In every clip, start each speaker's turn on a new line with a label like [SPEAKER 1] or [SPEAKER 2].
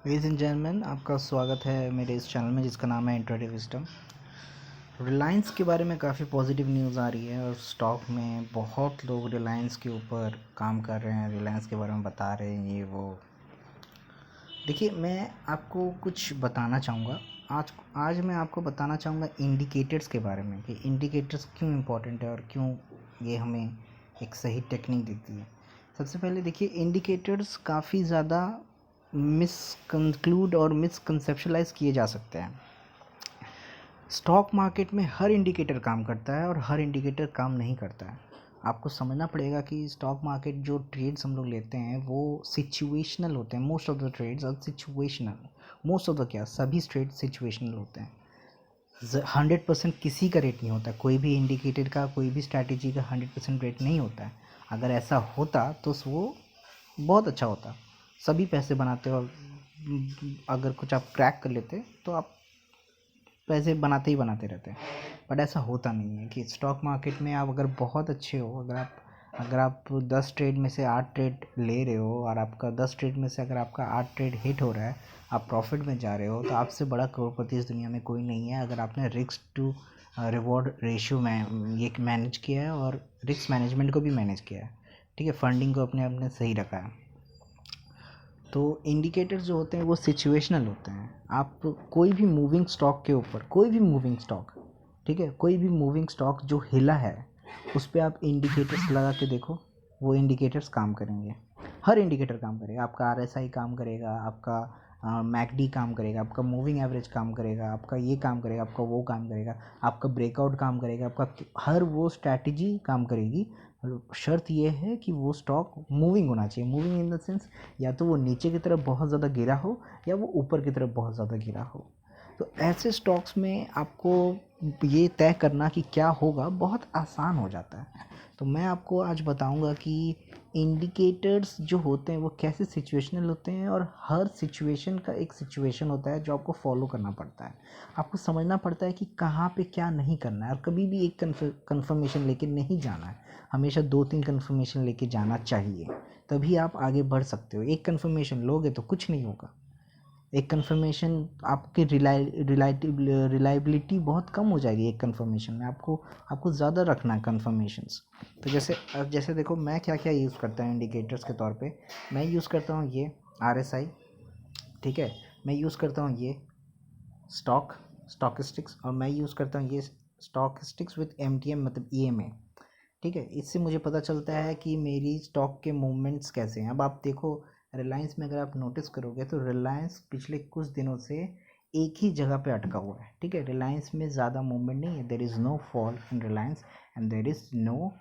[SPEAKER 1] Ladies and gentleman, आपका स्वागत है मेरे इस चैनल में जिसका नाम है इंट्रोडक्टिव विजडम। रिलायंस के बारे में काफ़ी पॉजिटिव न्यूज़ आ रही है और स्टॉक में बहुत लोग रिलायंस के ऊपर काम कर रहे हैं, रिलायंस के बारे में बता रहे हैं ये वो। देखिए, मैं आपको कुछ बताना चाहूँगा। आज मैं आपको बताना चाहूँगा इंडिकेटर्स के बारे में कि इंडिकेटर्स क्यों इम्पोर्टेंट है और क्यों ये हमें एक सही टेक्निक देती है। सबसे पहले देखिए, इंडिकेटर्स काफ़ी ज़्यादा मिसकंक्लूड और मिसकंसेप्शलाइज किए जा सकते हैं। स्टॉक मार्केट में हर इंडिकेटर काम करता है और हर इंडिकेटर काम नहीं करता है। आपको समझना पड़ेगा कि स्टॉक मार्केट जो ट्रेड्स हम लोग लेते हैं वो सिचुएशनल होते हैं। Most of the trades are situational. Most of the क्या, सभी ट्रेड्स सिचुएशनल होते हैं। 100% किसी का रेट नहीं होता। कोई भी इंडिकेटर का, कोई भी स्ट्रैटेजी का 100% रेट नहीं होता है। अगर ऐसा होता तो वो बहुत अच्छा होता, सभी पैसे बनाते। और अगर कुछ आप क्रैक कर लेते तो आप पैसे बनाते ही बनाते रहते हैं। बट ऐसा होता नहीं है कि स्टॉक मार्केट में आप अगर बहुत अच्छे हो, अगर आप 10 ट्रेड में से 8 ट्रेड ले रहे हो और आपका 10 ट्रेड में से अगर आपका 8 ट्रेड हिट हो रहा है, आप प्रॉफिट में जा रहे हो, तो आपसे बड़ा करोड़पति इस दुनिया में कोई नहीं है। अगर आपने रिस्क टू रिवॉर्ड रेशियो में ये मैनेज किया है और रिस्क मैनेजमेंट को भी मैनेज किया है, ठीक है, फंडिंग को अपने अपने सही रखा है। तो इंडिकेटर्स जो होते हैं वो सिचुएशनल होते हैं। आप कोई भी मूविंग स्टॉक के ऊपर, कोई भी मूविंग स्टॉक, ठीक है, कोई भी मूविंग स्टॉक जो हिला है उस पर आप इंडिकेटर्स लगा के देखो, वो इंडिकेटर्स काम करेंगे। हर इंडिकेटर काम करेगा। आपका आरएसआई काम करेगा, आपका मैकडी काम करेगा, आपका मूविंग एवरेज काम करेगा, आपका ये काम करेगा, आपका वो काम करेगा, आपका ब्रेकआउट काम करेगा, आपका हर वो स्ट्रैटेजी काम करेगी। शर्त ये है कि वो स्टॉक मूविंग होना चाहिए। मूविंग इन द सेंस, या तो वो नीचे की तरफ बहुत ज़्यादा गिरा हो या वो ऊपर की तरफ बहुत ज़्यादा गिरा हो। तो ऐसे स्टॉक्स में आपको ये तय करना कि क्या होगा बहुत आसान हो जाता है। तो मैं आपको आज बताऊंगा कि इंडिकेटर्स जो होते हैं वो कैसे सिचुएशनल होते हैं और हर सिचुएशन का एक सिचुएशन होता है जो आपको फॉलो करना पड़ता है। आपको समझना पड़ता है कि कहाँ पे क्या नहीं करना है और कभी भी एक कन्फर्मेशन लेके नहीं जाना है। हमेशा 2-3 कन्फर्मेशन लेके जाना चाहिए, तभी आप आगे बढ़ सकते हो। एक कन्फर्मेशन लोगे तो कुछ नहीं होगा। एक कन्फर्मेशन आपकी रिलायबिलिटी बहुत कम हो जाएगी। एक कन्फर्मेशन में आपको ज़्यादा रखना है कन्फर्मेशंस। तो जैसे देखो, मैं क्या क्या यूज़ करता हूँ इंडिकेटर्स के तौर पे। मैं यूज़ करता हूँ ये आरएसआई, ठीक है, मैं यूज़ करता हूँ ये स्टॉकिस्टिक्स, और मैं यूज़ करता हूँ ये स्टॉकिस्टिक्स विद एमटीएम, मतलब ईएमए, ठीक है। इससे मुझे पता चलता है कि मेरी स्टॉक के मूवमेंट्स कैसे हैं। अब आप देखो, रिलायंस में अगर आप नोटिस करोगे तो रिलायंस पिछले कुछ दिनों से एक ही जगह पे अटका हुआ है, ठीक है। रिलायंस में ज़्यादा मूवमेंट नहीं है। There is no fall in Reliance and there is no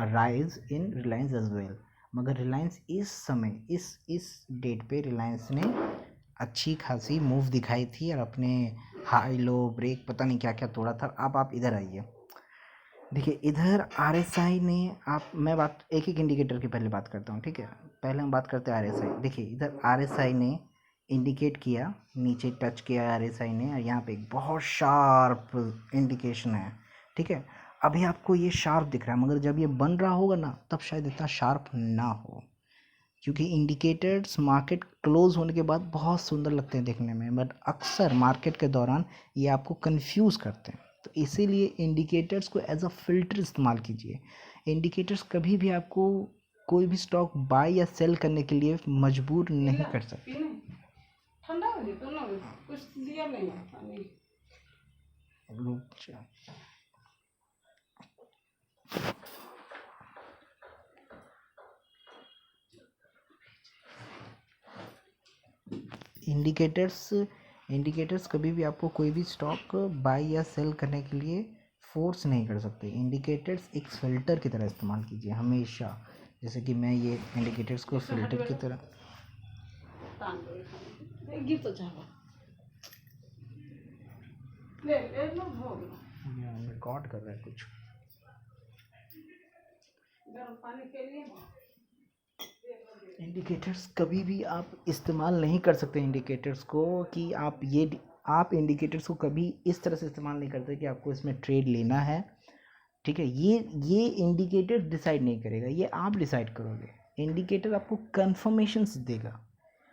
[SPEAKER 1] rise in Reliance as well. मगर रिलायंस इस समय इस डेट पे रिलायंस ने अच्छी खासी मूव दिखाई थी और अपने हाई लो ब्रेक पता नहीं क्या क्या तोड़ा था। अब आप इधर आइए, देखिए इधर आरएसआई ने, मैं बात एक एक इंडिकेटर की पहले बात करता हूँ, ठीक है। पहले हम बात करते हैं आरएसआई। देखिए इधर आरएसआई ने इंडिकेट किया, नीचे टच किया आरएसआई ने, और यहाँ पे एक बहुत शार्प इंडिकेशन है, ठीक है। अभी आपको ये शार्प दिख रहा है, मगर जब ये बन रहा होगा ना तब शायद इतना शार्प ना हो, क्योंकि इंडिकेटर्स मार्केट क्लोज होने के बाद बहुत सुंदर लगते हैं देखने में, बट अक्सर मार्केट के दौरान ये आपको कंफ्यूज करते हैं। तो इसीलिए इंडिकेटर्स को एज अ फिल्टर इस्तेमाल कीजिए। इंडिकेटर्स कभी भी आपको कोई भी स्टॉक बाय या सेल करने के लिए मजबूर नहीं कर सकते।
[SPEAKER 2] ठंडा हो गया तो ना कुछ दिया नहीं है पानी।
[SPEAKER 1] इंडिकेटर्स कभी भी आपको कोई भी स्टॉक बाय या सेल करने के लिए फोर्स नहीं कर सकते। इंडिकेटर्स एक फ़िल्टर की तरह इस्तेमाल कीजिए हमेशा। जैसे कि मैं ये इंडिकेटर्स को फ़िल्टर की तरह
[SPEAKER 2] गिर तो जाएगा। ले ले लो हो गया।
[SPEAKER 1] रिकॉर्ड कर रहा है कुछ।
[SPEAKER 2] गर्म पानी के लिए
[SPEAKER 1] इंडिकेटर्स कभी भी आप इस्तेमाल नहीं कर सकते इंडिकेटर्स को, कि आप इंडिकेटर्स को कभी इस तरह से इस्तेमाल नहीं करते कि आपको इसमें ट्रेड लेना है, ठीक है। ये इंडिकेटर डिसाइड नहीं करेगा, ये आप डिसाइड करोगे। इंडिकेटर आपको कंफर्मेशंस देगा,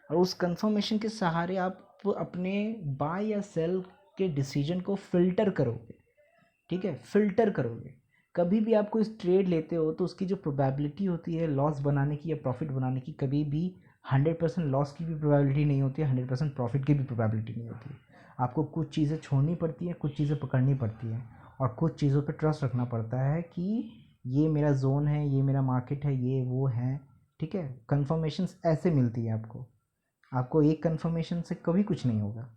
[SPEAKER 1] और उस कंफर्मेशन के सहारे आप अपने बाय या सेल के डिसीजन को फिल्टर करोगे, ठीक है, फिल्टर करोगे। कभी भी आप कोई ट्रेड लेते हो तो उसकी जो प्रोबेबिलिटी होती है लॉस बनाने की या प्रॉफिट बनाने की, कभी भी 100% लॉस की भी प्रोबेबिलिटी नहीं होती है, 100% प्रॉफिट की भी प्रोबेबिलिटी नहीं होती है। आपको कुछ चीज़ें छोड़नी पड़ती हैं, कुछ चीज़ें पकड़नी पड़ती हैं, और कुछ चीज़ों पे ट्रस्ट रखना पड़ता है कि ये मेरा जोन है, ये मेरा मार्केट है, ये वो है, ठीक है। कन्फर्मेशंस ऐसे मिलती है आपको, आपको एक कन्फर्मेशन से कभी कुछ नहीं होगा।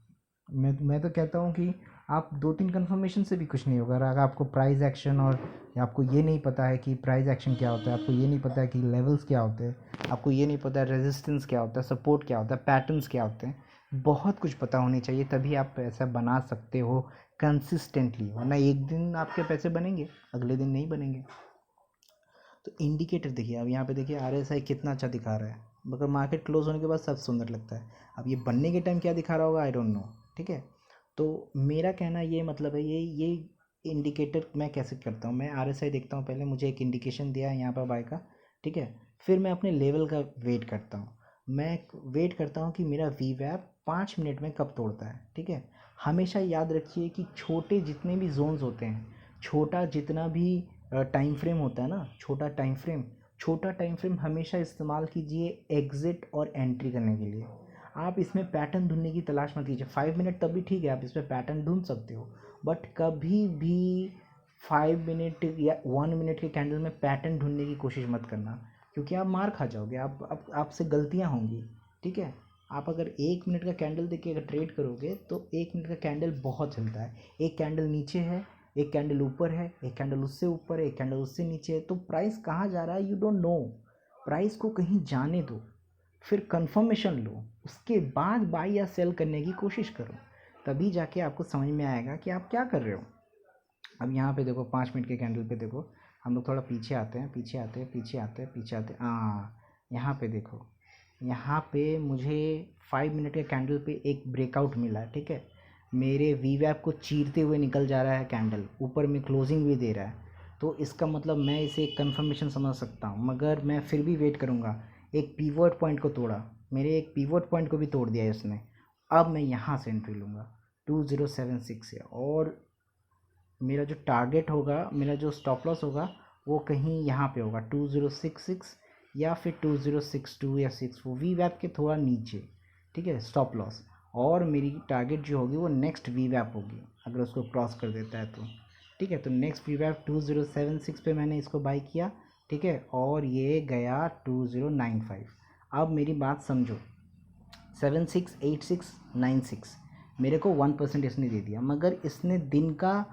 [SPEAKER 1] मैं तो कहता हूँ कि आप 2-3 कन्फर्मेशन से भी कुछ नहीं होगा। अगर आपको प्राइस एक्शन और आपको ये नहीं पता है कि प्राइस एक्शन क्या होता है, आपको ये नहीं पता है कि लेवल्स क्या होते हैं, आपको ये नहीं पता है रेजिस्टेंस क्या होता है, सपोर्ट क्या होता है, पैटर्न्स क्या होते हैं, बहुत कुछ पता होनी चाहिए, तभी आप पैसा बना सकते हो कंसिस्टेंटली। वरना एक दिन आपके पैसे बनेंगे, अगले दिन नहीं बनेंगे। तो इंडिकेटर देखिए, अब यहाँ पे देखिए RSI कितना अच्छा दिखा रहा है, मगर मार्केट क्लोज होने के बाद सब सुंदर लगता है। अब ये बनने के टाइम क्या दिखा रहा होगा, आई डोंट नो, ठीक है। तो मेरा कहना ये मतलब है, ये इंडिकेटर मैं कैसे करता हूँ, मैं RSI देखता हूँ, पहले मुझे एक इंडिकेशन दिया है यहाँ पर बाय का, ठीक है। फिर मैं अपने लेवल का वेट करता हूँ, मैं वेट करता हूँ कि मेरा VWAP 5 मिनट में कब तोड़ता है, ठीक है। हमेशा याद रखिए कि छोटे जितने भी जोन्स होते हैं, छोटा जितना भी टाइम फ्रेम होता है ना, छोटा टाइम फ्रेम हमेशा इस्तेमाल कीजिए एग्ज़िट और एंट्री करने के लिए। आप इसमें पैटर्न ढूंढने की तलाश मत कीजिए। 5 मिनट तब भी ठीक है, आप इसमें पैटर्न ढूंढ सकते हो, बट कभी भी 5 मिनट या 1 मिनट के कैंडल में पैटर्न ढूंढने की कोशिश मत करना, क्योंकि आप मार खा जाओगे, आपसे गलतियां होंगी, ठीक है। आप अगर 1 मिनट का कैंडल देख के अगर ट्रेड करोगे तो 1 मिनट का कैंडल बहुत हिलता है। एक कैंडल नीचे है, एक कैंडल ऊपर है, एक कैंडल उससे ऊपर है, एक कैंडल उससे नीचे है, तो प्राइस कहाँ जा रहा है यू डोंट नो। प्राइस को कहीं जाने दो, फिर कंफर्मेशन लो, उसके बाद बाय या सेल करने की कोशिश करो, तभी जाके आपको समझ में आएगा कि आप क्या कर रहे हो। अब यहाँ पे देखो 5 मिनट के कैंडल पे देखो, हम लोग थोड़ा पीछे आते हैं, हाँ यहाँ पे देखो, यहाँ पे मुझे 5 मिनट के कैंडल पे एक ब्रेकआउट मिला है, ठीक है। मेरे VWAP को चीरते हुए निकल जा रहा है कैंडल, ऊपर में क्लोजिंग भी दे रहा है, तो इसका मतलब मैं इसे एक कन्फर्मेशन समझ सकता हूँ, मगर मैं फिर भी वेट करूँगा। एक पीवट पॉइंट को तोड़ा, मेरे एक पीवट पॉइंट को भी तोड़ दिया है इसने। अब मैं यहाँ से एंट्री लूँगा 2076 से, और मेरा जो टारगेट होगा, मेरा जो स्टॉप लॉस होगा वो कहीं यहाँ पे होगा 2066 या फिर 2062 या 64, VWAP के थोड़ा नीचे, ठीक है, स्टॉप लॉस। और मेरी टारगेट जो होगी वो नेक्स्ट VWAP होगी, अगर उसको क्रॉस कर देता है तो, ठीक है। तो नेक्स्ट VWAP 2076 पे मैंने इसको बाई किया, ठीक है, और ये गया 2095। अब मेरी बात समझो, 768696 मेरे को 1% इसने दे दिया, मगर इसने दिन का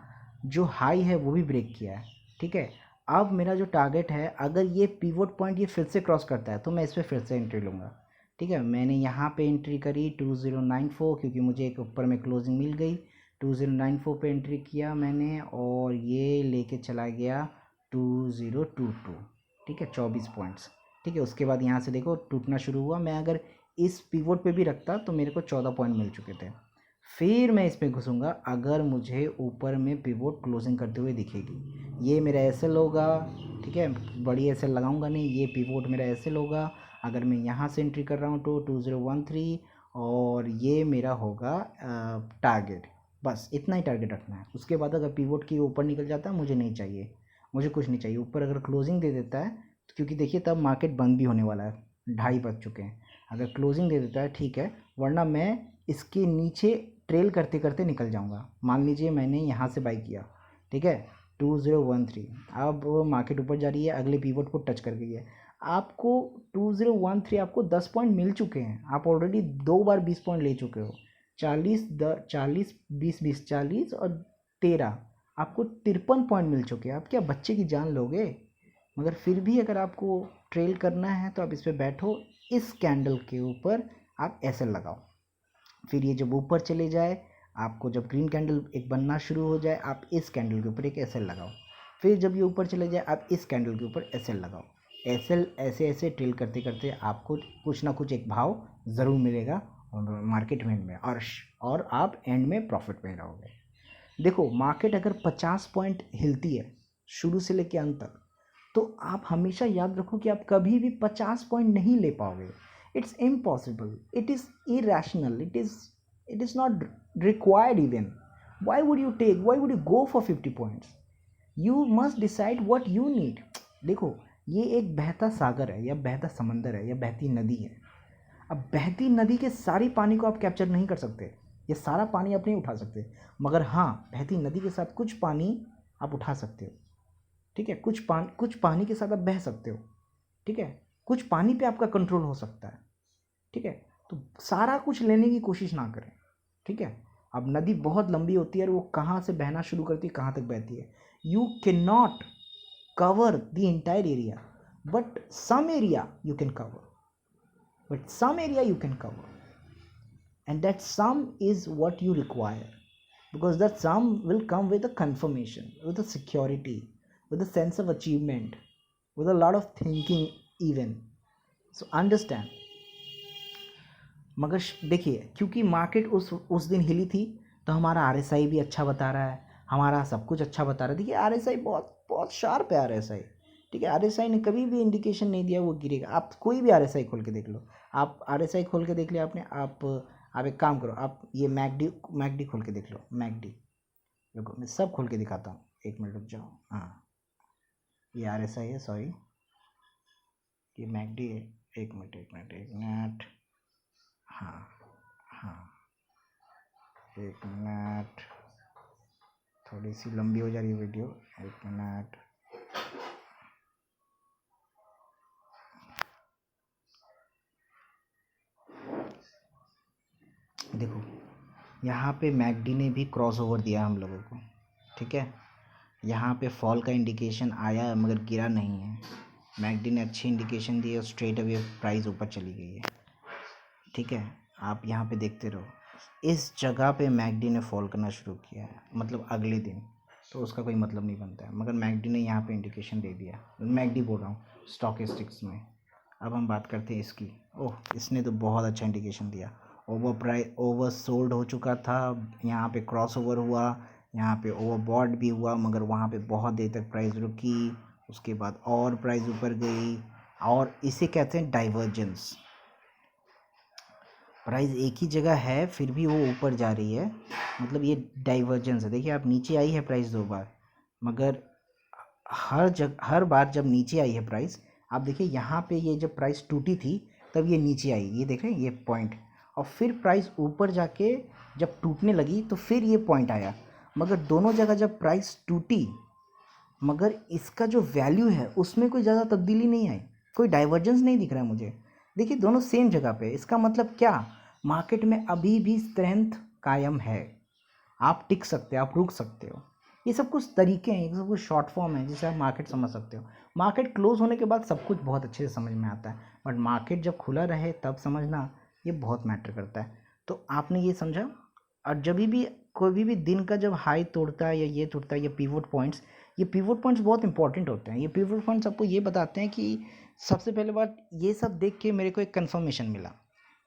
[SPEAKER 1] जो हाई है वो भी ब्रेक किया है, ठीक है। अब मेरा जो टारगेट है, अगर ये पिवट पॉइंट ये फिर से क्रॉस करता है तो मैं इस पर फिर से एंट्री लूँगा, ठीक है। मैंने यहाँ पे एंट्री करी 2094, क्योंकि मुझे एक ऊपर में क्लोजिंग मिल गई, 2094 पे एंट्री किया मैंने, और ये लेके चला गया 2022, ठीक है, 24 पॉइंट्स, ठीक है। उसके बाद यहाँ से देखो टूटना शुरू हुआ, मैं अगर इस पिवट पे भी रखता तो मेरे को 14 पॉइंट मिल चुके थे। फिर मैं इस पर घुसूँगा अगर मुझे ऊपर में पिवट क्लोजिंग करते हुए दिखेगी, ये मेरा एसएल होगा, ठीक है, बड़ी एसएल लगाऊंगा नहीं, ये पिवट मेरा एसएल होगा। अगर मैं यहाँ से एंट्री कर रहा हूँ तो 2013, और ये मेरा होगा टारगेट। बस इतना ही टारगेट रखना है। उसके बाद अगर पिवट के ऊपर निकल जाता है, मुझे नहीं चाहिए, मुझे कुछ नहीं चाहिए। ऊपर अगर क्लोजिंग दे देता है, क्योंकि देखिए तब मार्केट बंद भी होने वाला है, 2:30 बज चुके हैं, अगर क्लोजिंग दे देता है ठीक है, वरना मैं इसके नीचे ट्रेल करते करते निकल जाऊंगा। मान लीजिए मैंने यहाँ से बाई किया, ठीक है, 2013, अब मार्केट ऊपर जा रही है, अगले पिवट को टच कर गई है, आपको 2013 आपको 10 पॉइंट मिल चुके हैं, आप ऑलरेडी 2 बार 20 पॉइंट ले चुके हो, 40 20 20 40 और 13, आपको 53 पॉइंट मिल चुके हैं। आप क्या बच्चे की जान लोगे? मगर फिर भी अगर आपको ट्रेल करना है तो आप इस पर बैठो, इस कैंडल के ऊपर आप ऐसे लगाओ, फिर ये जब ऊपर चले जाए, आपको जब ग्रीन कैंडल एक बनना शुरू हो जाए, आप इस कैंडल के ऊपर एक एसएल लगाओ, फिर जब ये ऊपर चले जाए आप इस कैंडल के ऊपर एसएल लगाओ। एसएल ऐसे ऐसे ट्रेल करते करते आपको कुछ ना कुछ एक भाव ज़रूर मिलेगा मार्केट में एंड में, और आप एंड में प्रॉफिट में रहोगे। देखो मार्केट अगर 50 पॉइंट हिलती है शुरू से लेकर अंत तक, तो आप हमेशा याद रखो कि आप कभी भी 50 पॉइंट नहीं ले पाओगे। It's impossible. It is irrational. It is not required even. Why would you take? Why would you go for 50 points? You must decide what you need. देखो, ये एक बहता सागर है या बहता समंदर है या बहती नदी है. अब बहती नदी के सारी पानी को आप कैप्चर नहीं कर सकते, ये सारा पानी आप नहीं उठा सकते, मगर हाँ बहती नदी के साथ कुछ पानी आप उठा सकते हो. ठीक है, कुछ पानी के साथ आप बह सकते हो. ठीक है, कुछ पानी पे आपका कंट्रोल हो सकता है. ठीक है, तो सारा कुछ लेने की कोशिश ना करें. ठीक है, अब नदी बहुत लंबी होती है और वो कहाँ से बहना शुरू करती है कहाँ तक बहती है. You can not cover the entire area, but some area you can cover. But some area you can cover, and that sum is what you require, because that sum will come with a confirmation, with a security, with a sense of achievement, with a lot of thinking even. So understand. मगर देखिए, क्योंकि market उस दिन हिली थी तो हमारा RSI भी अच्छा बता रहा है, हमारा सब कुछ अच्छा बता रहा है. देखिए RSI बहुत बहुत शार्प है RSI. ठीक है, RSI ने कभी भी इंडिकेशन नहीं दिया वो गिरेगा. आप कोई भी RSI खोल के देख लो, आप RSI खोल के देख लिया आपने. आप एक काम करो, आप ये मैकडी खोल के देख लो. मैकडी देखो, मैं सब खोल के दिखाता हूँ. एक मिनट रुक जाओ. हाँ, ये RSI है, सॉरी ये मैकडी है. एक मिनट. हाँ हाँ, एक मिनट, थोड़ी सी लंबी हो जा रही है वीडियो. एक मिनट. देखो, यहाँ पे मैकडी ने भी क्रॉस ओवर दिया हम लोगों को. ठीक है, यहाँ पे फॉल का इंडिकेशन आया है मगर गिरा नहीं है. मैकडी ने अच्छी इंडिकेशन दी है और स्ट्रेट अवे प्राइस ऊपर चली गई है. ठीक है, आप यहाँ पे देखते रहो. इस जगह पे मैकडी ने फॉल करना शुरू किया है, मतलब अगले दिन, तो उसका कोई मतलब नहीं बनता है. मगर मैकडी ने यहाँ पे इंडिकेशन दे दिया. मैकडी बोल रहा हूँ, स्टॉकेस्टिक्स में. अब हम बात करते हैं इसकी. ओह, इसने तो बहुत अच्छा इंडिकेशन दिया. ओवर सोल्ड हो चुका था, यहाँ पे क्रॉस ओवर हुआ, यहाँ पे ओवरबॉट भी हुआ, मगर वहाँ पे बहुत देर तक प्राइस रुकी. उसके बाद और प्राइस ऊपर गई, और इसे कहते हैं डाइवर्जेंस. प्राइस एक ही जगह है फिर भी वो ऊपर जा रही है, मतलब ये डाइवर्जेंस है. देखिए, आप नीचे आई है प्राइस 2 बार, मगर हर बार जब नीचे आई है प्राइस, आप देखिए यहाँ पे ये जब प्राइस टूटी थी तब ये नीचे आई, ये देख रहे हैं ये पॉइंट, और फिर प्राइस ऊपर जाके जब टूटने लगी तो फिर ये पॉइंट आया. मगर दोनों जगह जब प्राइस टूटी, मगर इसका जो वैल्यू है उसमें कोई ज़्यादा तब्दीली नहीं आई, कोई डाइवर्जेंस नहीं दिख रहा है मुझे. देखिए, दोनों सेम जगह पे. इसका मतलब क्या, मार्केट में अभी भी स्ट्रेंथ कायम है. आप टिक सकते हो, आप रुक सकते हो. ये सब कुछ तरीके हैं, ये सब कुछ शॉर्ट फॉर्म है जिससे आप मार्केट समझ सकते हो. मार्केट क्लोज होने के बाद सब कुछ बहुत अच्छे से समझ में आता है, बट मार्केट जब खुला रहे तब समझना ये बहुत मैटर करता है. तो आपने ये समझा. और जब भी कोई भी दिन का जब हाई तोड़ता है या ये टूटता है, ये पिवोट पॉइंट्स बहुत इंपॉर्टेंट होते हैं. ये पिवोट पॉइंट्स आपको ये बताते हैं कि सबसे पहले बात, ये सब देख के मेरे को एक कंफर्मेशन मिला.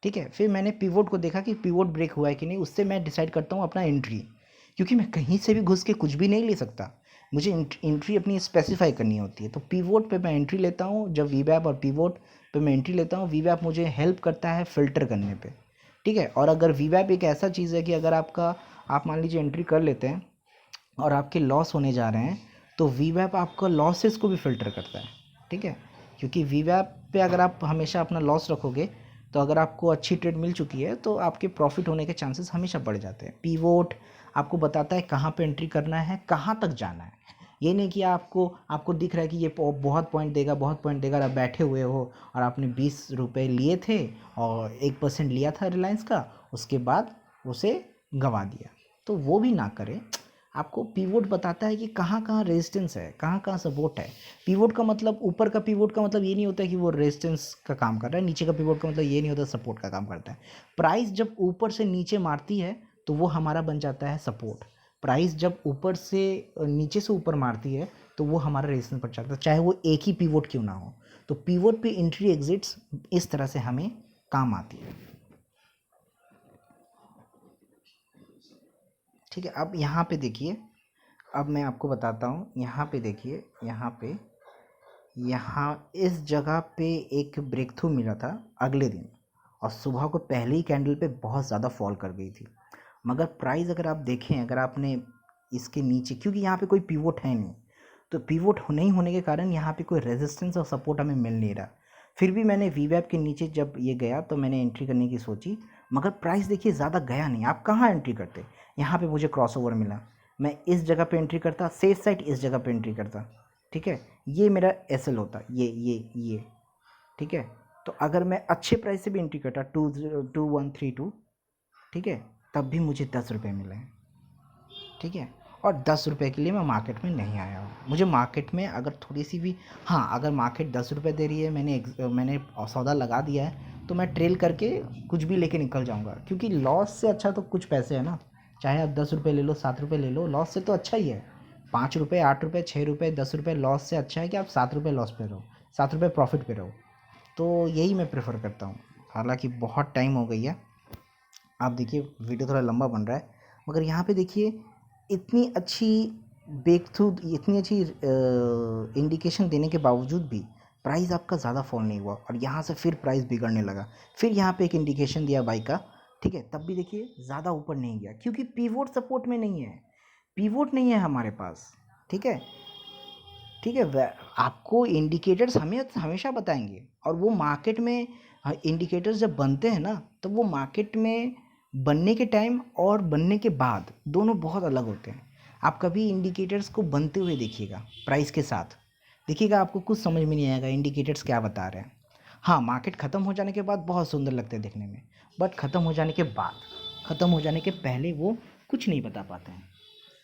[SPEAKER 1] ठीक है, फिर मैंने पिवोट को देखा कि पिवोट ब्रेक हुआ है कि नहीं, उससे मैं डिसाइड करता हूँ अपना एंट्री. क्योंकि मैं कहीं से भी घुस के कुछ भी नहीं ले सकता, मुझे एंट्री अपनी स्पेसिफाई करनी होती है. तो पिवोट पे मैं एंट्री लेता हूँ. जब वीवैप और पिवोट पे मैं एंट्री लेता हूँ, वीवैप मुझे हेल्प करता है फ़िल्टर करने पे. ठीक है, और अगर वीवैप एक ऐसा चीज़ है कि अगर आप मान लीजिए एंट्री कर लेते हैं और आपके लॉस होने जा रहे हैं, तो वीवैप आपका लॉसेस को भी फ़िल्टर करता है. ठीक है, क्योंकि वीवैप पे अगर आप हमेशा अपना लॉस रखोगे, तो अगर आपको अच्छी ट्रेड मिल चुकी है तो आपके प्रॉफिट होने के चांसेस हमेशा बढ़ जाते हैं. पिवोट आपको बताता है कहाँ पे एंट्री करना है, कहाँ तक जाना है. ये नहीं कि आपको दिख रहा है कि ये बहुत पॉइंट देगा, और आप बैठे हुए हो और आपने 20 रुपये लिए थे और 1% लिया था रिलायंस का, उसके बाद उसे गंवा दिया. तो वो भी ना करें. आपको पिवोट बताता है कि कहाँ कहाँ रेजिस्टेंस है, कहाँ कहाँ सपोर्ट है. पिवोट का मतलब, ऊपर का पिवोट का मतलब ये नहीं होता है कि वो रेजिस्टेंस का काम कर रहा है, नीचे का पिवोट का मतलब ये नहीं होता सपोर्ट का काम करता है. प्राइस जब ऊपर से नीचे मारती है तो वो हमारा बन जाता है सपोर्ट. प्राइस जब ऊपर से नीचे से ऊपर मारती है तो वो हमारा रेजिस्टेंस बन जाता है, चाहे वो एक ही पिवोट क्यों ना हो. तो पिवोट पे एंट्री एग्जिट्स इस तरह से हमें काम आती है. ठीक है, अब यहाँ पे देखिए, अब मैं आपको बताता हूँ. यहाँ पे देखिए, यहाँ इस जगह पे एक ब्रेक थ्रू मिला था अगले दिन. और सुबह को पहले ही कैंडल पे बहुत ज़्यादा फॉल कर गई थी। मगर प्राइस अगर आप देखें, अगर आपने इसके नीचे, क्योंकि यहाँ पे कोई पिवोट है नहीं, तो पिवोट नहीं होने के कारण यहाँ पे कोई रेजिस्टेंस और सपोर्ट हमें मिल नहीं रहा। फिर भी मैंने वीवैप के नीचे जब ये गया तो मैंने एंट्री करने की सोची, मगर प्राइस देखिए ज़्यादा गया नहीं। आप कहाँ एंट्री करते, यहाँ पे मुझे क्रॉसओवर मिला, मैं इस जगह पे एंट्री करता, सेफ साइड इस जगह पे एंट्री करता, ठीक है, ये मेरा एसएल होता, ये ठीक है। तो अगर मैं अच्छे प्राइस से भी एंट्री करता 2132, ठीक है, तब भी मुझे 10 रुपये मिले, ठीक है। और 10 रुपये के लिए मैं मार्केट में नहीं आया हूँ। मुझे मार्केट में अगर थोड़ी सी भी, हाँ, अगर मार्केट 10 रुपये दे रही है, मैंने सौदा लगा दिया है, तो मैं ट्रेल करके कुछ भी लेके निकल जाऊँगा, क्योंकि लॉस से अच्छा तो कुछ पैसे है ना। चाहे आप 10 रुपये ले लो, 7 रुपये ले लो, लॉस से तो अच्छा ही है। 5 रुपये, 8 रुपये, 6 रुपये, 10 रुपये लॉस से अच्छा है कि आप 7 रुपये लॉस पे रहो, 7 रुपये प्रॉफिट पे रहो। तो यही मैं प्रेफर करता हूँ। हालांकि बहुत टाइम हो गई है, आप देखिए वीडियो थोड़ा लंबा बन रहा है, मगर यहाँ पे देखिए इतनी अच्छी ब्रेक थ्रू, इतनी अच्छी इंडिकेशन देने के बावजूद भी प्राइस आपका ज़्यादा फॉल नहीं हुआ, और यहाँ से फिर प्राइस बिगड़ने लगा। फिर यहाँ पे एक इंडिकेशन दिया बाई का, ठीक है, तब भी देखिए ज़्यादा ऊपर नहीं गया, क्योंकि पीवोट सपोर्ट में नहीं है, पीवोट नहीं है हमारे पास, ठीक है। ठीक है, आपको इंडिकेटर्स हमें हमेशा बताएंगे, और वो मार्केट में इंडिकेटर्स जब बनते हैं ना, तब वो मार्केट में बनने के टाइम और बनने के बाद दोनों बहुत अलग होते हैं। आप कभी इंडिकेटर्स को बनते हुए देखिएगा प्राइस के साथ, देखिएगा आपको कुछ समझ में नहीं आएगा इंडिकेटर्स क्या बता रहे हैं। हाँ, मार्केट ख़त्म हो जाने के बाद बहुत सुंदर लगते हैं देखने में, बट ख़त्म हो जाने के बाद, ख़त्म हो जाने के पहले वो कुछ नहीं बता पाते हैं।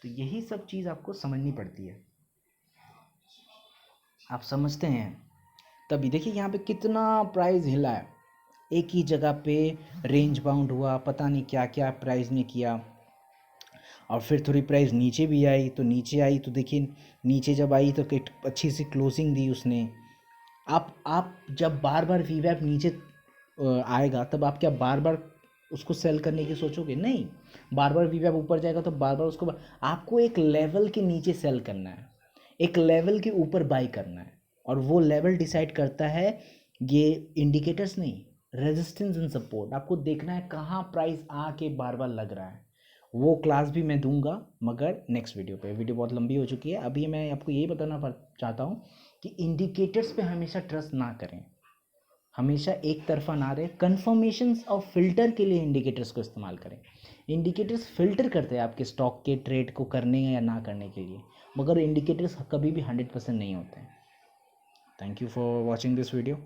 [SPEAKER 1] तो यही सब चीज़ आपको समझनी पड़ती है, आप समझते हैं तभी। देखिए यहाँ पे कितना प्राइस हिला है, एक ही जगह पे रेंज बाउंड हुआ, पता नहीं क्या क्या प्राइस ने किया, और फिर थोड़ी प्राइस नीचे भी आई, तो नीचे आई तो देखिए नीचे जब आई तो एक अच्छी सी क्लोजिंग दी उसने। आप जब बार बार वीवैप नीचे आएगा, तब आप क्या बार बार उसको सेल करने की सोचोगे? नहीं, बार बार वीवैप ऊपर जाएगा तो बार बार उसको, आपको एक लेवल के नीचे सेल करना है, एक लेवल के ऊपर बाई करना है, और वो लेवल डिसाइड करता है ये इंडिकेटर्स नहीं, रेजिस्टेंस एंड सपोर्ट। आपको देखना है कहाँ प्राइस आके बार बार लग रहा है। वो क्लास भी मैं दूंगा, मगर नेक्स्ट वीडियो पे। वीडियो बहुत लंबी हो चुकी है, अभी मैं आपको यही बताना चाहता हूँ कि इंडिकेटर्स पे हमेशा ट्रस्ट ना करें, हमेशा एक तरफा ना रहे। कन्फर्मेशंस और फिल्टर के लिए इंडिकेटर्स को इस्तेमाल करें। इंडिकेटर्स फिल्टर करते हैं आपके स्टॉक के ट्रेड को करने या ना करने के लिए, मगर इंडिकेटर्स कभी भी 100% नहीं होते हैं। Thank you for watching this video.